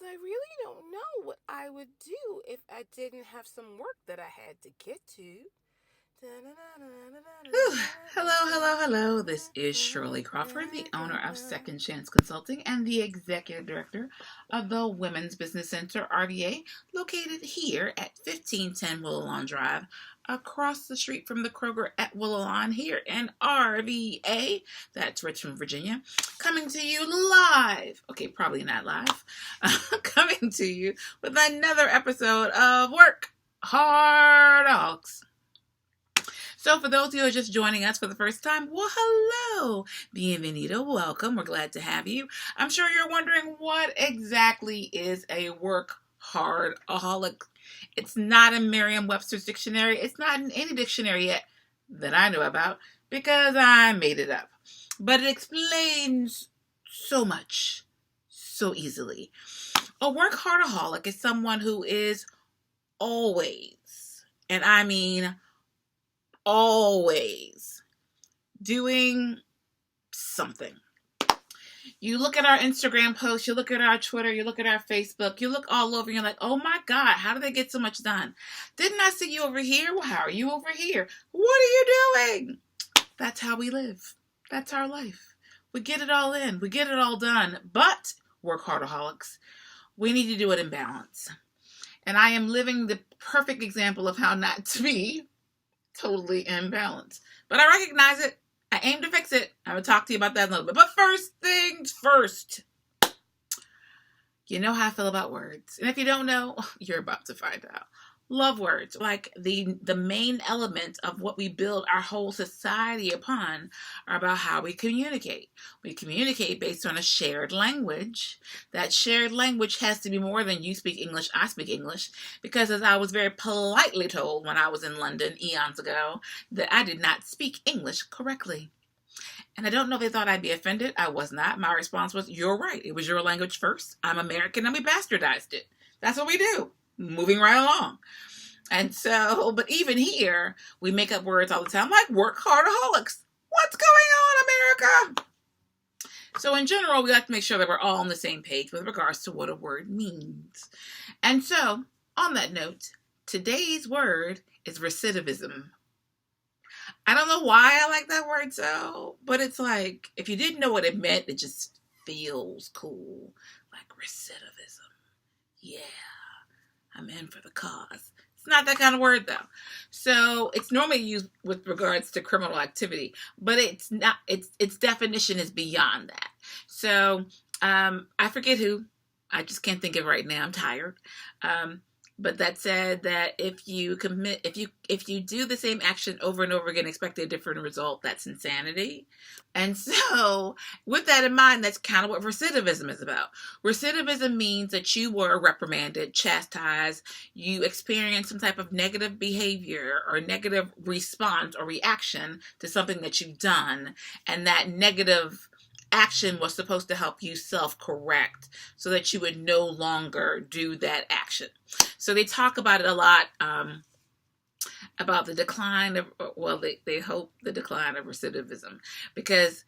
I really don't know what I would do if I didn't have some work that I had to get to. Whew. Hello. This is Shirley Crawford, the owner of Second Chance Consulting and the executive director of the Women's Business Center, RVA, located here at 1510 Willow Lawn Drive, across the street from the Kroger at Willow Lawn here in RVA. That's Richmond, Virginia. Coming to you live. Okay, probably not live. Coming to you with another episode of WorkHardAholics. So for those of you who are just joining us for the first time, well, hello. Bienvenido. Welcome. We're glad to have you. I'm sure you're wondering what exactly is a work-hard-aholic. It's not in Merriam-Webster's dictionary. It's not in any dictionary yet that I know about because I made it up. But it explains so much so easily. A work-hard-aholic is someone who is always, and I mean always, doing something. You look at our Instagram posts, you look at our Twitter, you look at our Facebook, you look all over and you're like, oh my God, how do they get so much done? Didn't I see you over here? Well, how are you over here? What are you doing? That's how we live. That's our life. We get it all in. We get it all done. But, work-hardaholics, we need to do it in balance. And I am living the perfect example of how not to be totally in balance. But I recognize it. I aim to fix it. I will talk to you about that in a little bit. But first things first. You know how I feel about words. And if you don't know, you're about to find out. Love words. Like the main element of what we build our whole society upon are about how we communicate. We communicate based on a shared language. That shared language has to be more than you speak English, I speak English. Because as I was very politely told when I was in London eons ago, that I did not speak English correctly. And I don't know if they thought I'd be offended. I was not. My response was, you're right. It was your language first. I'm American and we bastardized it. That's what we do. Moving right along. And so, but even here, we make up words all the time, like work-hardaholics. What's going on, America? So in general, we like to make sure that we're all on the same page with regards to what a word means. And so, on that note, today's word is recidivism. I don't know why I like that word so, but it's like, if you didn't know what it meant, it just feels cool. Like recidivism. Yeah. I'm in for the cause. It's not that kind of word though. So it's normally used with regards to criminal activity, but it's not, its definition is beyond that. So I forget who, I just can't think of it right now. I'm tired. But that said that if you do the same action over and over again, expect a different result, that's insanity. And so with that in mind, that's kind of what recidivism is about. Recidivism means that you were reprimanded, chastised, you experienced some type of negative behavior or negative response or reaction to something that you've done, and that negative action was supposed to help you self-correct so that you would no longer do that action. So they talk about it a lot, about the decline of, well, they hope the decline of recidivism, because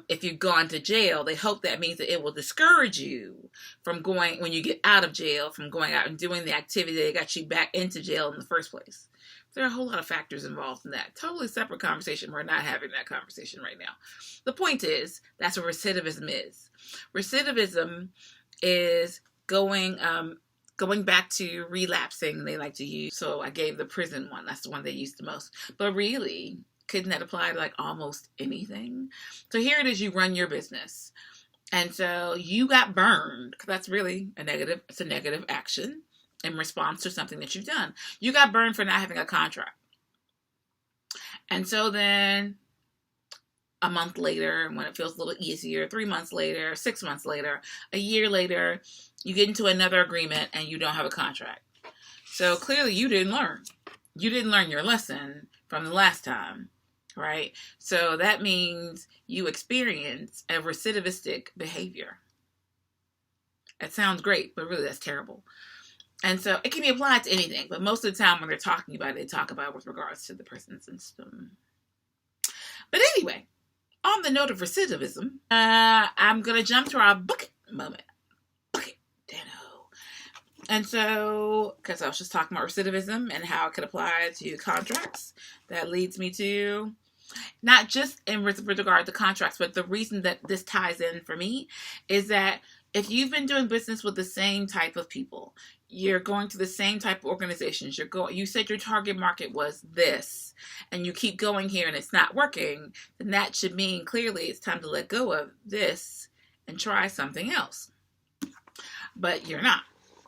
if you've gone to jail, they hope that means that it will discourage you from going, when you get out of jail, from going out and doing the activity that got you back into jail in the first place. There are a whole lot of factors involved in that. Totally separate conversation. We're not having that conversation right now. The point is, that's what recidivism is. Recidivism is going back to relapsing, they like to use. So I gave the prison one. That's the one they use the most. But really, couldn't that apply to like almost anything? So here it is, you run your business. And so you got burned, because that's really a negative, it's a negative action in response to something that you've done. You got burned for not having a contract. And so then a month later, when it feels a little easier, 3 months later, 6 months later, a year later, you get into another agreement and you don't have a contract. So clearly you didn't learn. You didn't learn your lesson from the last time, right? So that means you experience a recidivistic behavior. That sounds great, but really that's terrible. And so it can be applied to anything, but most of the time when they're talking about it, they talk about it with regards to the prison system. But anyway, on the note of recidivism, I'm going to jump to our bucket moment. Bucket, Dano. And so, because I was just talking about recidivism and how it could apply to contracts, that leads me to not just with regard to contracts, but the reason that this ties in for me is that if you've been doing business with the same type of people, you're going to the same type of organizations, you said your target market was this, and you keep going here and it's not working, then that should mean clearly it's time to let go of this and try something else. But you're not.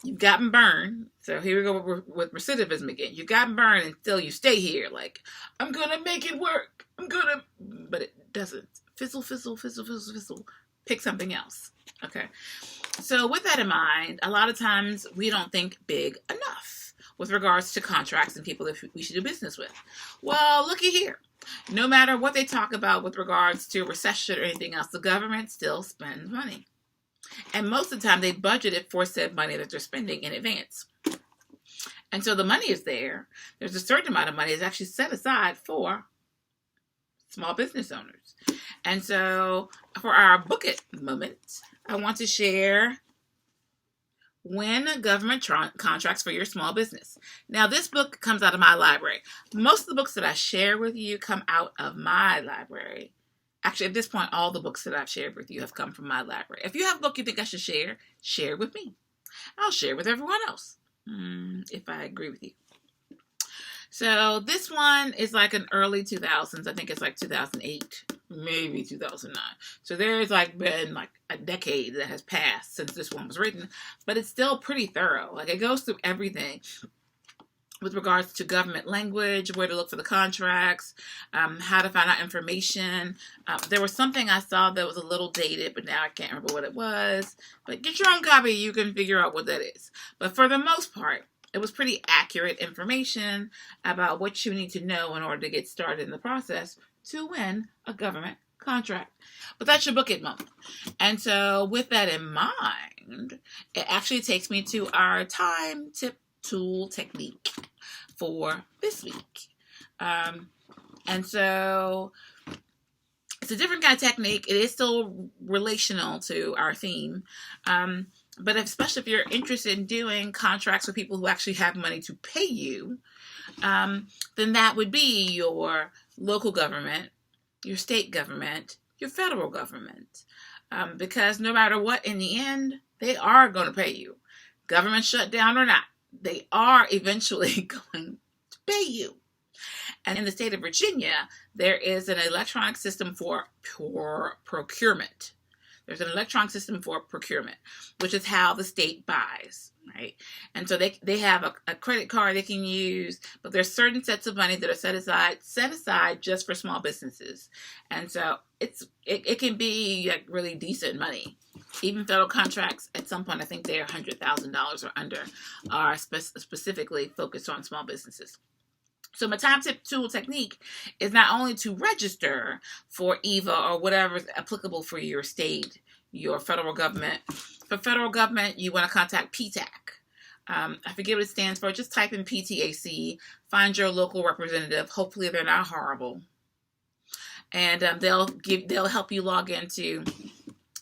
You've gotten burned. So here we go with recidivism again. You've gotten burned and still you stay here. Like, I'm going to make it work. But it doesn't. Fizzle, fizzle, fizzle, fizzle, fizzle. Pick something else. Okay. So with that in mind, a lot of times we don't think big enough with regards to contracts and people that we should do business with. Well, looky here. No matter what they talk about with regards to recession or anything else, the government still spends money. And most of the time, they budgeted for said money that they're spending in advance. And so the money is there. There's a certain amount of money that's actually set aside for small business owners. And so for our book it moment, I want to share Win Government Contracts for Your Small Business. Now, this book comes out of my library. Most of the books that I share with you come out of my library. Actually, at this point, all the books that I've shared with you have come from my library. If you have a book you think I should share it with me. I'll share it with everyone else, if I agree with you. So this one is like an early 2000s. I think it's like 2008, maybe 2009. So there's like been like a decade that has passed since this one was written, but it's still pretty thorough. Like it goes through everything with regards to government language, where to look for the contracts, how to find out information. There was something I saw that was a little dated, but now I can't remember what it was. But get your own copy. You can figure out what that is. But for the most part, it was pretty accurate information about what you need to know in order to get started in the process to win a government contract. But that's your book it moment. And so with that in mind, it actually takes me to our time tip tool technique for this week. And so it's a different kind of technique. It is still relational to our theme. But especially if you're interested in doing contracts with people who actually have money to pay you, then that would be your local government, your state government, your federal government. Because no matter what, in the end, they are going to pay you. Government shutdown or not, they are eventually going to pay you. And in the state of Virginia, there is an electronic system for procurement. There's an electronic system for procurement, which is how the state buys, right? And so they have a credit card they can use, but there's certain sets of money that are set aside just for small businesses. And so it can be like really decent money. Even federal contracts, at some point, I think they're $100,000 or under, are specifically focused on small businesses. So my time tip tool technique is not only to register for EVA or whatever is applicable for your state, your federal government. For federal government, you want to contact PTAC. I forget what it stands for. Just type in PTAC, find your local representative. Hopefully they're not horrible. And they'll help you log into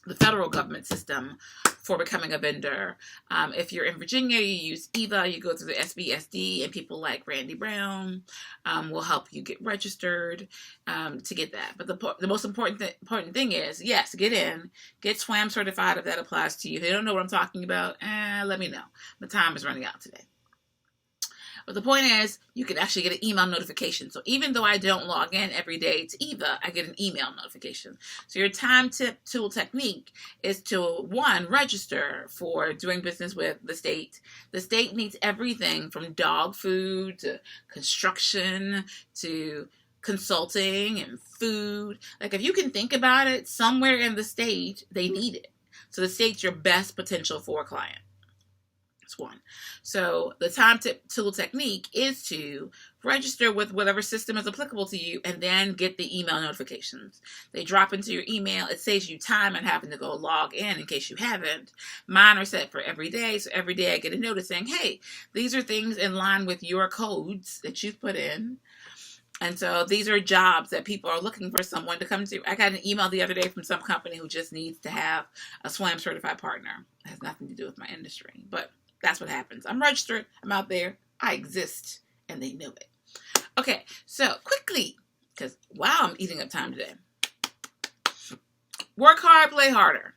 the federal government system for becoming a vendor. If you're in Virginia, you use EVA, you go through the SBSD, and people like Randy Brown will help you get registered to get that. But the most important thing is, yes, get SWAM certified if that applies to you. If they don't know what I'm talking about, let me know. My time is running out today. But the point is, you can actually get an email notification. So even though I don't log in every day to EVA, I get an email notification. So your time tip tool technique is to, one, register for doing business with the state. The state needs everything from dog food to construction to consulting and food. Like if you can think about it, somewhere in the state, they need it. So the state's your best potential for a client. One. So the time tip tool technique is to register with whatever system is applicable to you and then get the email notifications. They drop into your email. It saves you time and having to go log in case you haven't. Mine are set for every day. So every day I get a notice saying, hey, these are things in line with your codes that you've put in. And so these are jobs that people are looking for someone to come to. I got an email the other day from some company who just needs to have a SWAM certified partner. It has nothing to do with my industry, but That's what happens. I'm registered. I'm out there. I exist. And they know it. Okay, so quickly, because wow, I'm eating up time today. Work hard, play harder.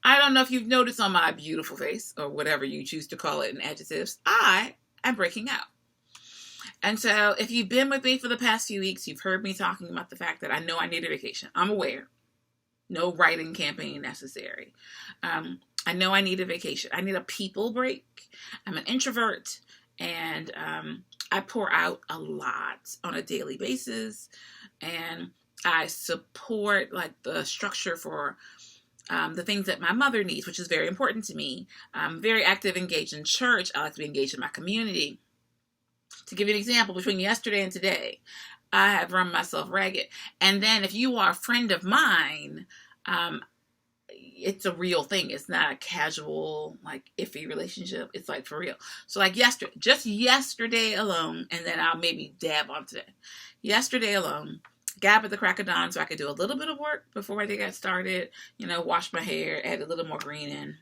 I don't know if you've noticed on my beautiful face, or whatever you choose to call it in adjectives, I am breaking out. And so if you've been with me for the past few weeks, you've heard me talking about the fact that I know I need a vacation. I'm aware. No writing campaign necessary. I know I need a vacation. I need a people break. I'm an introvert, and I pour out a lot on a daily basis, and I support like the structure for the things that my mother needs, which is very important to me. I'm very active, engaged in church. I like to be engaged in my community. To give you an example, between yesterday and today, I have run myself ragged. And then if you are a friend of mine, it's a real thing. It's not a casual, like, iffy relationship. It's like for real. So like just yesterday alone, and then I'll maybe dab on today. Yesterday alone, got up at the crack of dawn so I could do a little bit of work before my day got started. Wash my hair, add a little more green in.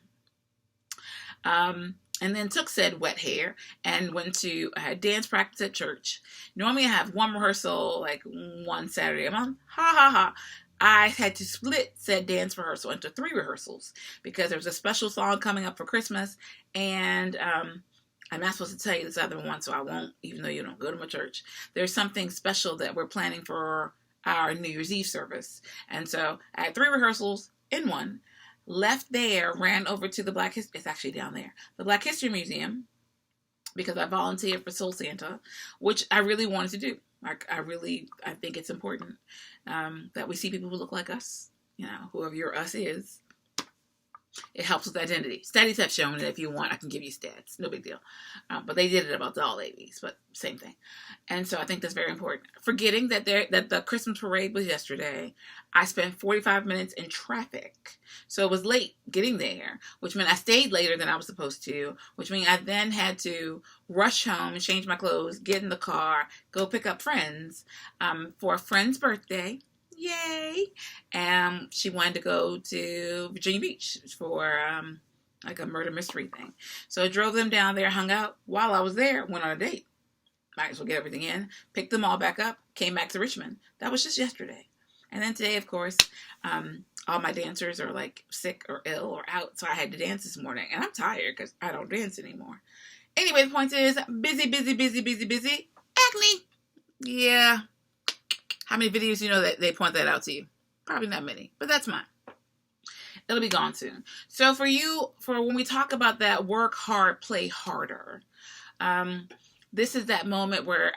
And then took said wet hair and went to dance practice at church. Normally I have one rehearsal, like one Saturday a month. I had to split said dance rehearsal into 3 rehearsals because there was a special song coming up for Christmas, and I'm not supposed to tell you this other one, so I won't, even though you don't go to my church. There's something special that we're planning for our New Year's Eve service. And so I had 3 rehearsals in one. Left there, ran over to the it's actually down there, the Black History Museum, because I volunteered for Soul Santa, which I really wanted to do. I think it's important that we see people who look like us, whoever your us is. It helps with identity. Studies have shown that if you want, I can give you stats. No big deal. But they did it about doll ladies, but same thing. And so I think that's very important. Forgetting that the Christmas parade was yesterday, I spent 45 minutes in traffic. So it was late getting there, which meant I stayed later than I was supposed to, which means I then had to rush home and change my clothes, get in the car, go pick up friends for a friend's birthday. Yay! And she wanted to go to Virginia Beach for like a murder mystery thing. So I drove them down there, hung out. While I was there, went on a date. Might as well get everything in. Picked them all back up. Came back to Richmond. That was just yesterday. And then today, of course, all my dancers are like sick or ill or out. So I had to dance this morning. And I'm tired because I don't dance anymore. Anyway, the point is, busy. Acne! Yeah. How many videos do you know that they point that out to you? Probably not many, but that's mine. It'll be gone soon. So for when we talk about that work hard, play harder, this is that moment where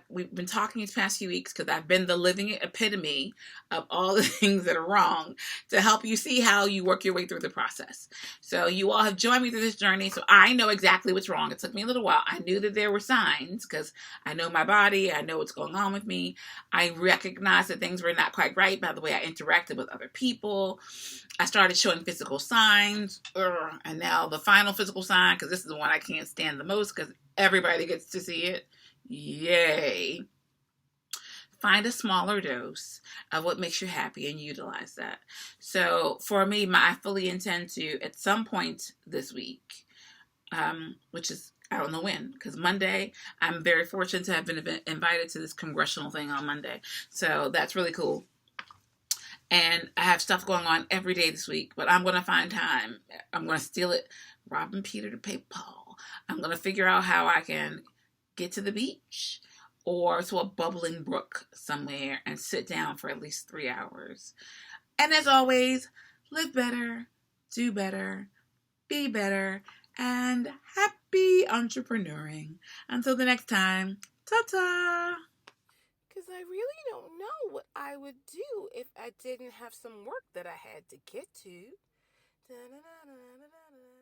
we've been talking these past few weeks because I've been the living epitome of all the things that are wrong to help you see how you work your way through the process. So you all have joined me through this journey, so I know exactly what's wrong. It took me a little while. I knew that there were signs because I know my body. I know what's going on with me. I recognized that things were not quite right by the way I interacted with other people. I started showing physical signs, and now the final physical sign, because this is the one I can't stand the most because everybody gets to see it. Yay. Find a smaller dose of what makes you happy and utilize that. So for me, I fully intend to, at some point this week, which is, I don't know when, because Monday, I'm very fortunate to have been invited to this congressional thing on Monday. So that's really cool. And I have stuff going on every day this week, but I'm going to find time. I'm going to steal it, robbing Peter to pay Paul. I'm going to figure out how I can get to the beach or to a bubbling brook somewhere and sit down for at least 3 hours. And as always, live better, do better, be better, and happy entrepreneuring. Until the next time, ta-ta! Because I really don't know what I would do if I didn't have some work that I had to get to. Da-da-da-da-da-da.